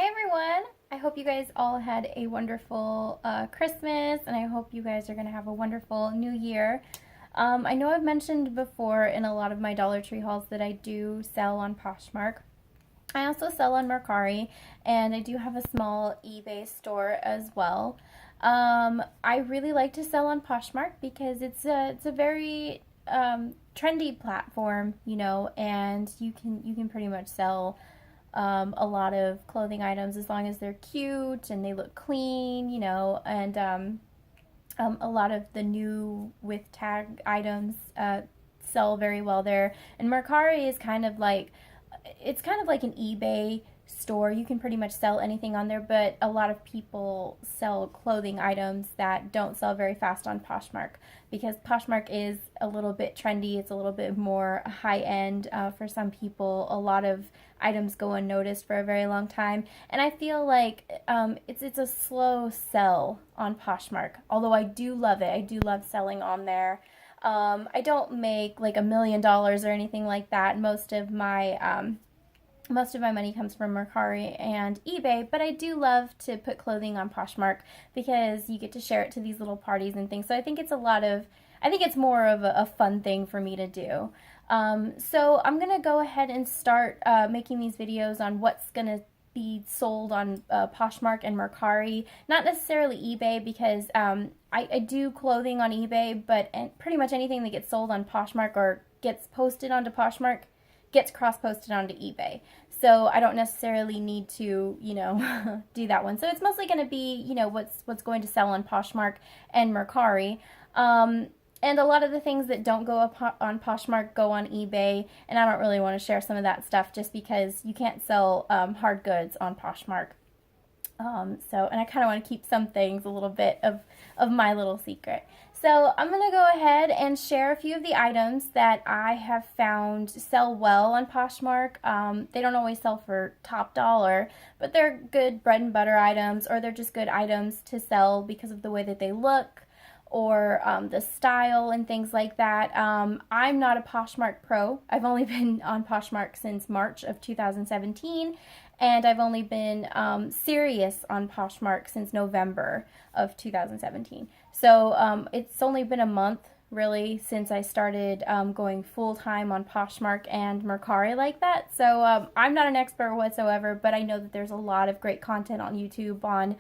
Hey everyone! I hope you guys all had a wonderful Christmas, and I hope you guys are going to have a wonderful new year. I know I've mentioned before in a lot of my Dollar Tree hauls that I do sell on Poshmark. I also sell on Mercari, and I do have a small eBay store as well. I really like to sell on Poshmark because it's a very trendy platform, and you can pretty much sell a lot of clothing items as long as they're cute and they look clean, and a lot of the new with tag items sell very well there. And Mercari is it's kind of like an eBay store. You can pretty much sell anything on there, but a lot of people sell clothing items that don't sell very fast on Poshmark because Poshmark is a little bit trendy. It's a little bit more high end for some people. A lot of items go unnoticed for a very long time, and I feel like it's a slow sell on Poshmark. Although I do love it. I do love selling on there. I don't make like $1 million or anything like that. Most of my money comes from Mercari and eBay, but I do love to put clothing on Poshmark because you get to share it to these little parties and things. So I think it's more of a fun thing for me to do. So I'm going to go ahead and start making these videos on what's going to be sold on Poshmark and Mercari. Not necessarily eBay because I do clothing on eBay, but pretty much anything that gets sold on Poshmark or gets posted onto Poshmark gets cross-posted onto eBay. So I don't necessarily need to, do that one. So it's mostly going to be, what's going to sell on Poshmark and Mercari. And a lot of the things that don't go up on Poshmark go on eBay, and I don't really want to share some of that stuff just because you can't sell hard goods on Poshmark. And I kind of want to keep some things a little bit of my little secret. So I'm going to go ahead and share a few of the items that I have found sell well on Poshmark. They don't always sell for top dollar, but they're good bread and butter items, or they're just good items to sell because of the way that they look or the style and things like that. I'm not a Poshmark pro. I've only been on Poshmark since March of 2017, and I've only been serious on Poshmark since November of 2017. So it's only been a month, really, since I started going full-time on Poshmark and Mercari like that. So I'm not an expert whatsoever, but I know that there's a lot of great content on YouTube on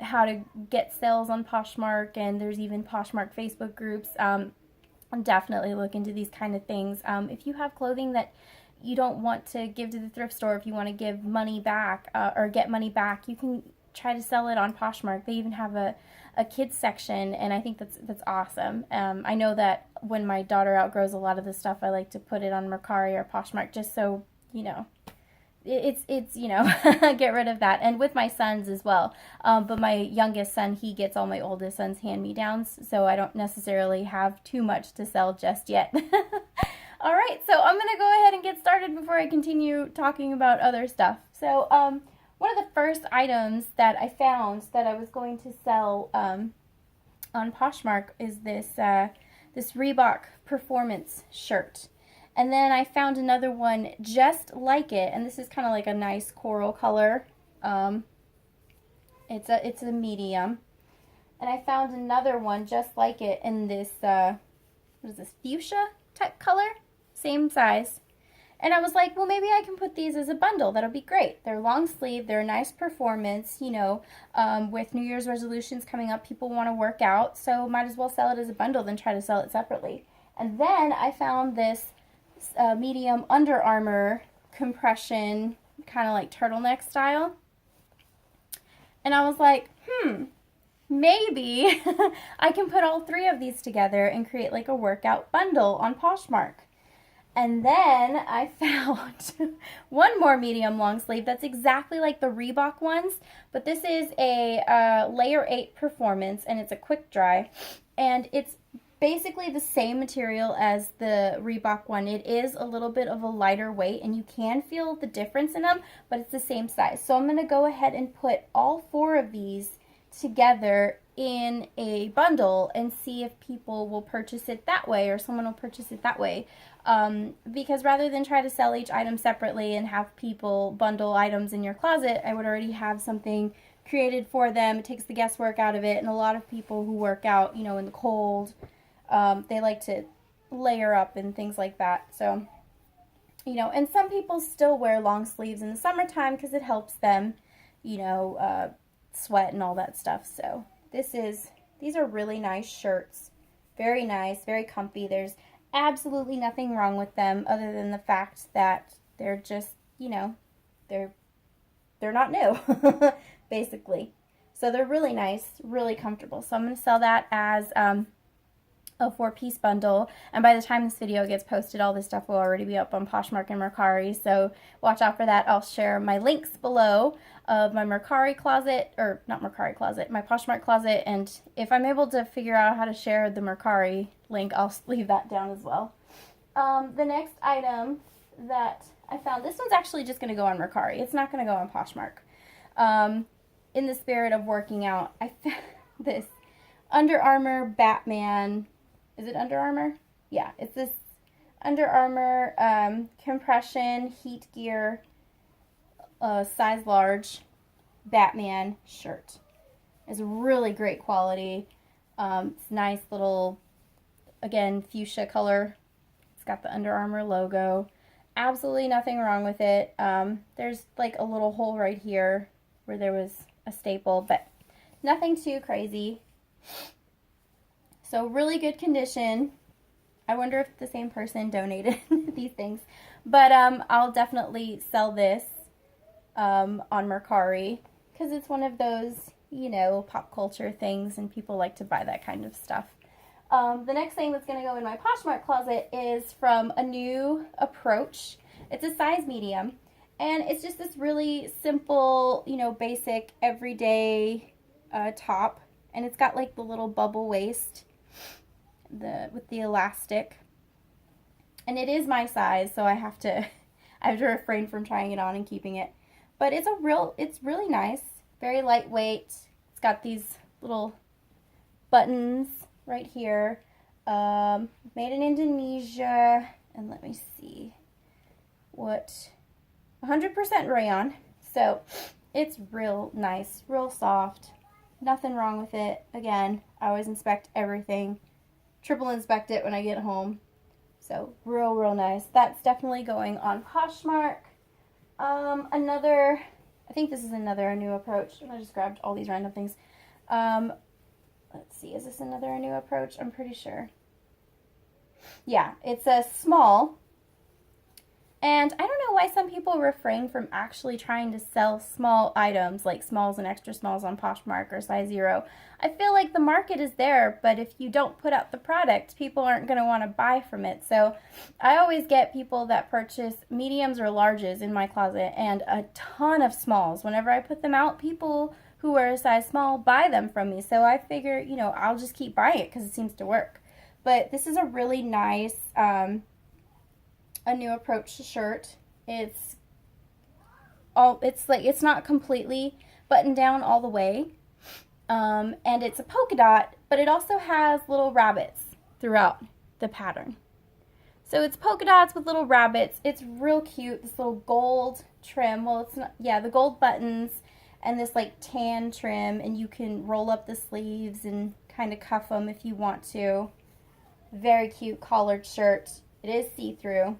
how to get sales on Poshmark, and there's even Poshmark Facebook groups. Definitely look into these kind of things. If you have clothing that you don't want to give to the thrift store, if you want to give money back or get money back, you can try to sell it on Poshmark. They even have a kids section, and I think that's awesome. I know that when my daughter outgrows a lot of the stuff, I like to put it on Mercari or Poshmark just so, it's get rid of that. And with my sons as well. But my youngest son, he gets all my oldest son's hand-me-downs, so I don't necessarily have too much to sell just yet. All right, so I'm going to go ahead and get started before I continue talking about other stuff. So, one of the first items that I found that I was going to sell on Poshmark is this Reebok Performance shirt. And then I found another one just like it, and this is kind of like a nice coral color. It's a medium. And I found another one just like it in this, what is this, fuchsia type color? Same size. And I was like, well, maybe I can put these as a bundle. That'll be great. They're long sleeve. They're a nice performance. With New Year's resolutions coming up, people want to work out. So might as well sell it as a bundle than try to sell it separately. And then I found this medium Under Armour compression, kind of like turtleneck style. And I was like, maybe I can put all three of these together and create like a workout bundle on Poshmark. And then I found one more medium long sleeve that's exactly like the Reebok ones, but this is a layer 8 performance, and it's a quick dry, and it's basically the same material as the Reebok one. It is a little bit of a lighter weight, and you can feel the difference in them, but it's the same size. So I'm going to go ahead and put all four of these together in a bundle and see if people will purchase it that way or someone will purchase it that way. Because rather than try to sell each item separately and have people bundle items in your closet, I would already have something created for them. It takes the guesswork out of it, and a lot of people who work out, you know, in the cold, they like to layer up and things like that. So, you know, and some people still wear long sleeves in the summertime because it helps them, you know, sweat and all that stuff. So these are really nice shirts. Very nice, very comfy. There's absolutely nothing wrong with them other than the fact that they're just, you know, they're not new, basically. So they're really nice, really comfortable. So I'm going to sell that as a 4-piece bundle, and by the time this video gets posted, all this stuff will already be up on Poshmark and Mercari, so watch out for that. I'll share my links below of my Mercari closet, or not Mercari closet, my Poshmark closet, and if I'm able to figure out how to share the Mercari link, I'll leave that down as well. The next item that I found, this one's actually just going to go on Mercari. It's not going to go on Poshmark. In the spirit of working out, I found this Under Armour Batman. Is it Under Armour? Yeah, it's this Under Armour compression heat gear size large Batman shirt. It's really great quality. It's nice little, again, fuchsia color. It's got the Under Armour logo. Absolutely nothing wrong with it. There's like a little hole right here where there was a staple, but nothing too crazy. So really good condition. I wonder if the same person donated these things. But I'll definitely sell this on Mercari because it's one of those, you know, pop culture things and people like to buy that kind of stuff. The next thing that's going to go in my Poshmark closet is from a new approach. It's a size medium. And it's just this really simple, you know, basic everyday top. And it's got like the little bubble waist with the elastic, and it is my size, so I have to refrain from trying it on and keeping it. But it's really nice, very lightweight. It's got these little buttons right here. Made in Indonesia, and let me see what 100% rayon. So it's real nice, real soft. Nothing wrong with it. Again, I always inspect everything. Triple inspect it when I get home. So real nice. That's definitely going on Poshmark. I think this is another new approach. I just grabbed all these random things. Let's see, is this another new approach? I'm pretty sure. Yeah, it's a small. And I don't know why some people refrain from actually trying to sell small items, like smalls and extra smalls on Poshmark or size 0. I feel like the market is there, but if you don't put out the product, people aren't going to want to buy from it. So I always get people that purchase mediums or larges in my closet and a ton of smalls. Whenever I put them out, people who are a size small buy them from me. So I figure, you know, I'll just keep buying it because it seems to work. But this is a really nice a new approach shirt. It's not completely buttoned down all the way, and it's a polka dot, but it also has little rabbits throughout the pattern. So it's polka dots with little rabbits. It's real cute. This little gold trim. Well, it's not. Yeah, the gold buttons and this like tan trim, and you can roll up the sleeves and kind of cuff them if you want to. Very cute collared shirt. It is see-through.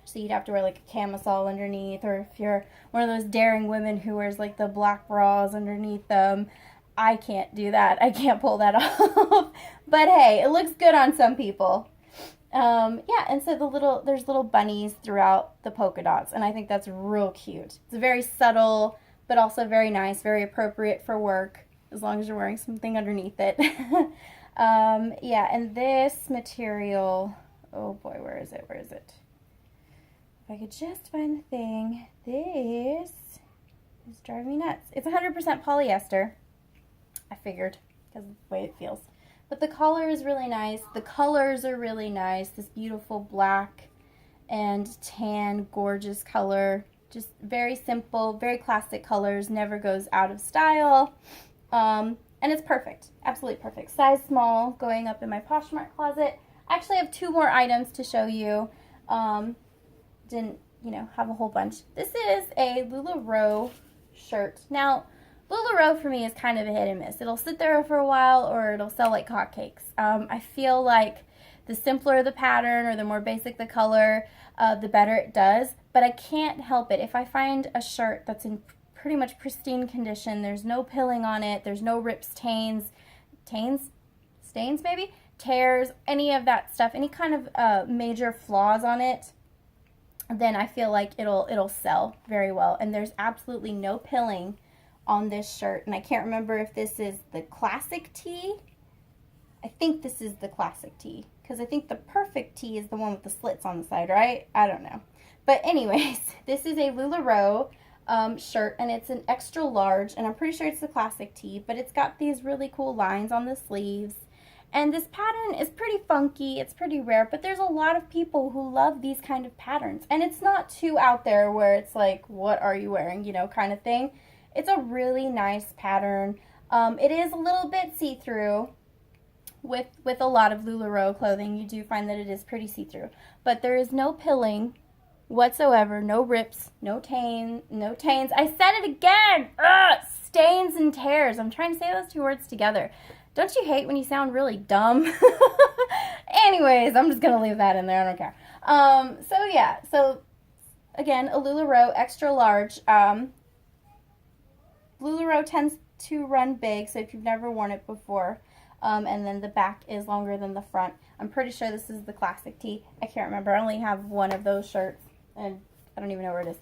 So you'd have to wear like a camisole underneath, or if you're one of those daring women who wears like the black bras underneath them, I can't do that. I can't pull that off. But hey, it looks good on some people. Yeah, and so there's little bunnies throughout the polka dots, and I think that's real cute. It's very subtle, but also very nice, very appropriate for work, as long as you're wearing something underneath it. Yeah, and this material, oh boy, where is it? If I could just find the thing. This is driving me nuts. It's 100% polyester. I figured, because of the way it feels. But the collar is really nice. The colors are really nice. This beautiful black and tan, gorgeous color. Just very simple, very classic colors. Never goes out of style. And and it's perfect, absolutely perfect. Size small, going up in my Poshmark closet. I actually have 2 more items to show you. Didn't, have a whole bunch. This is a LuLaRoe shirt. Now, LuLaRoe for me is kind of a hit and miss. It'll sit there for a while or it'll sell like hotcakes. I feel like the simpler the pattern or the more basic the color, the better it does. But I can't help it. If I find a shirt that's in pretty much pristine condition, there's no pilling on it, there's no rips, stains maybe, tears, any of that stuff, any kind of major flaws on it, then I feel like it'll sell very well. And there's absolutely no pilling on this shirt. And I can't remember if this is the classic tee. I think this is the classic tee, because I think the perfect tee is the one with the slits on the side, right? I don't know. But anyways, this is a LuLaRoe shirt, and it's an extra large, and I'm pretty sure it's the classic tee, but it's got these really cool lines on the sleeves. And this pattern is pretty funky, it's pretty rare, but there's a lot of people who love these kind of patterns. And it's not too out there where it's like, what are you wearing, kind of thing. It's a really nice pattern. It is a little bit see-through. With a lot of LuLaRoe clothing, you do find that it is pretty see-through. But there is no pilling whatsoever, no rips, no tains. I said it again! Ugh! Stains and tears. I'm trying to say those 2 words together. Don't you hate when you sound really dumb? Anyways, I'm just going to leave that in there. I don't care. So yeah. So, again, a LuLaRoe extra large. LuLaRoe tends to run big, so if you've never worn it before, and then the back is longer than the front. I'm pretty sure this is the classic tee. I can't remember. I only have one of those shirts, and I don't even know where it is.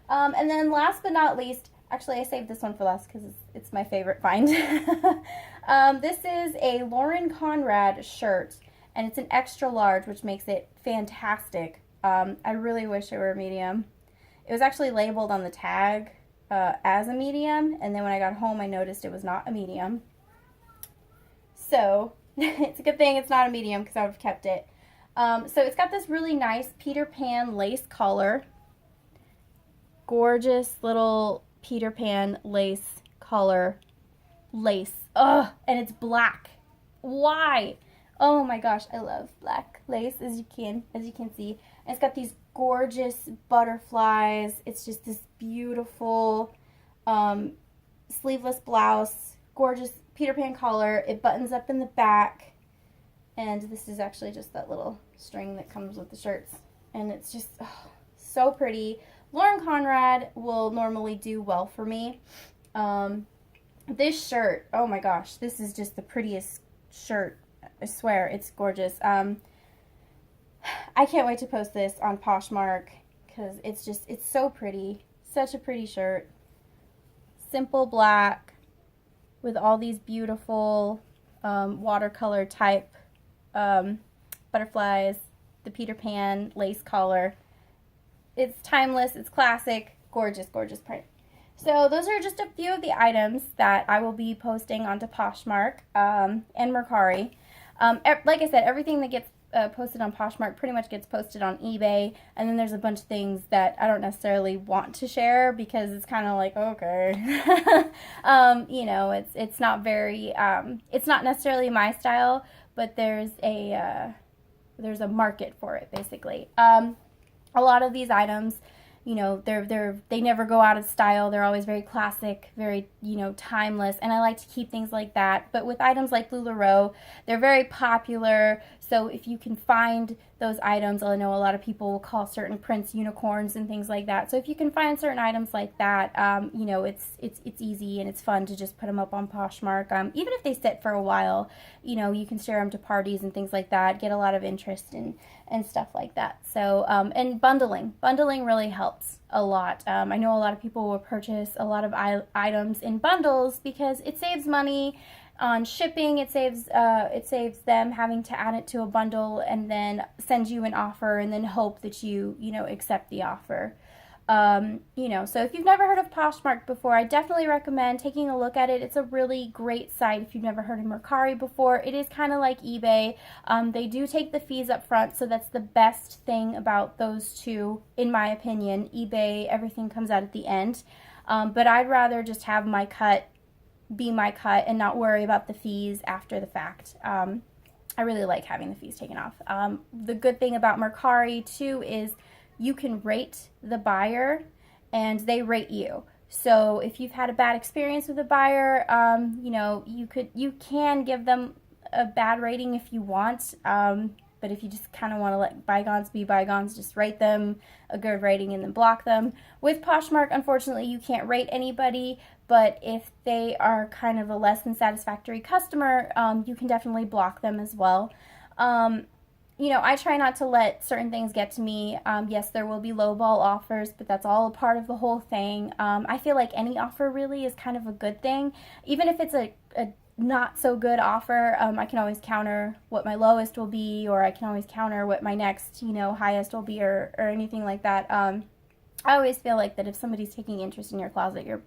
And then last but not least, actually I saved this one for last because it's my favorite find. This is a Lauren Conrad shirt, and it's an extra large, which makes it fantastic. I really wish it were a medium. It was actually labeled on the tag as a medium, and then when I got home I noticed it was not a medium. So it's a good thing it's not a medium, because I would have kept it. So it's got this really nice Peter Pan lace collar. Gorgeous little Peter Pan lace collar. Lace. Ugh, and it's black. Why? Oh my gosh, I love black lace, as you can see. And it's got these gorgeous butterflies. It's just this beautiful sleeveless blouse. Gorgeous Peter Pan collar. It buttons up in the back, and this is actually just that little string that comes with the shirts, and it's just so pretty. Lauren Conrad will normally do well for me. This shirt, oh my gosh, this is just the prettiest shirt. I swear, it's gorgeous. I can't wait to post this on Poshmark, because it's so pretty. Such a pretty shirt. Simple black with all these beautiful watercolor type butterflies, the Peter Pan lace collar. It's timeless, it's classic, gorgeous, gorgeous print. So those are just a few of the items that I will be posting onto Poshmark and Mercari. Like I said, everything that gets posted on Poshmark pretty much gets posted on eBay, and then there's a bunch of things that I don't necessarily want to share because it's kind of like, okay. It's not very, it's not necessarily my style, but there's a market for it, basically. A lot of these items, they never go out of style. They're always very classic, very, timeless. And I like to keep things like that. But with items like LuLaRoe, they're very popular. So if you can find those items, I know a lot of people will call certain prints unicorns and things like that. So if you can find certain items like that, it's easy and it's fun to just put them up on Poshmark. Even if they sit for a while, you can share them to parties and things like that, get a lot of interest and stuff like that. So, and bundling really helps a lot. I know a lot of people will purchase a lot of items in bundles because it saves money on shipping. It saves them having to add it to a bundle and then send you an offer and then hope that you accept the offer. So if you've never heard of Poshmark before, I definitely recommend taking a look at it. It's a really great site if you've never heard of Mercari before. It is kind of like eBay. They do take the fees up front, so that's the best thing about those two, in my opinion. eBay, everything comes out at the end. But I'd rather just have my cut be my cut and not worry about the fees after the fact. I really like having the fees taken off. The good thing about Mercari too is you can rate the buyer and they rate you. So if you've had a bad experience with a buyer, you know, you can give them a bad rating if you want. But if you just kind of want to let bygones be bygones, just rate them a good rating and then block them. With Poshmark, unfortunately, you can't rate anybody, but if they are kind of a less than satisfactory customer, you can definitely block them as well. You know, I try not to let certain things get to me. Yes, there will be lowball offers, but that's all a part of the whole thing. I feel like any offer really is kind of a good thing. Even if it's a not so good offer, I can always counter what my lowest will be, or I can always counter what my next, you know, highest will be, or anything like that. I always feel like that if somebody's taking interest in your closet, you're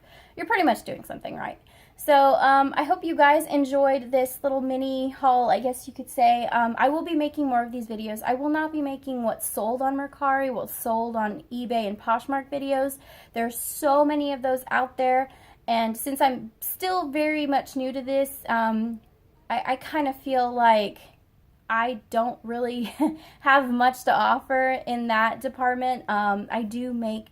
pretty much doing something right. So I hope you guys enjoyed this little mini haul, I guess you could say. I will be making more of these videos. I will not be making what's sold on Mercari, what's sold on eBay and Poshmark videos. There's so many of those out there. And since I'm still very much new to this, I kind of feel like I don't really have much to offer in that department. I do make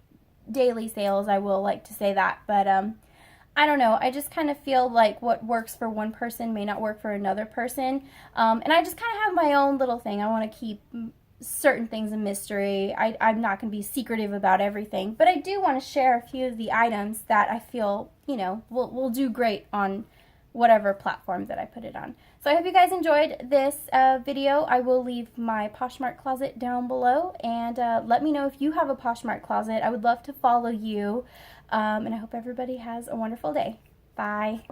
daily sales, I will like to say that, but I don't know. I just kind of feel like what works for one person may not work for another person. And I just kind of have my own little thing. I want to keep certain things a mystery. I'm not going to be secretive about everything, but I do want to share a few of the items that I feel, you know, will do great on whatever platform that I put it on. So I hope you guys enjoyed this video. I will leave my Poshmark closet down below, and let me know if you have a Poshmark closet. I would love to follow you, and I hope everybody has a wonderful day. Bye.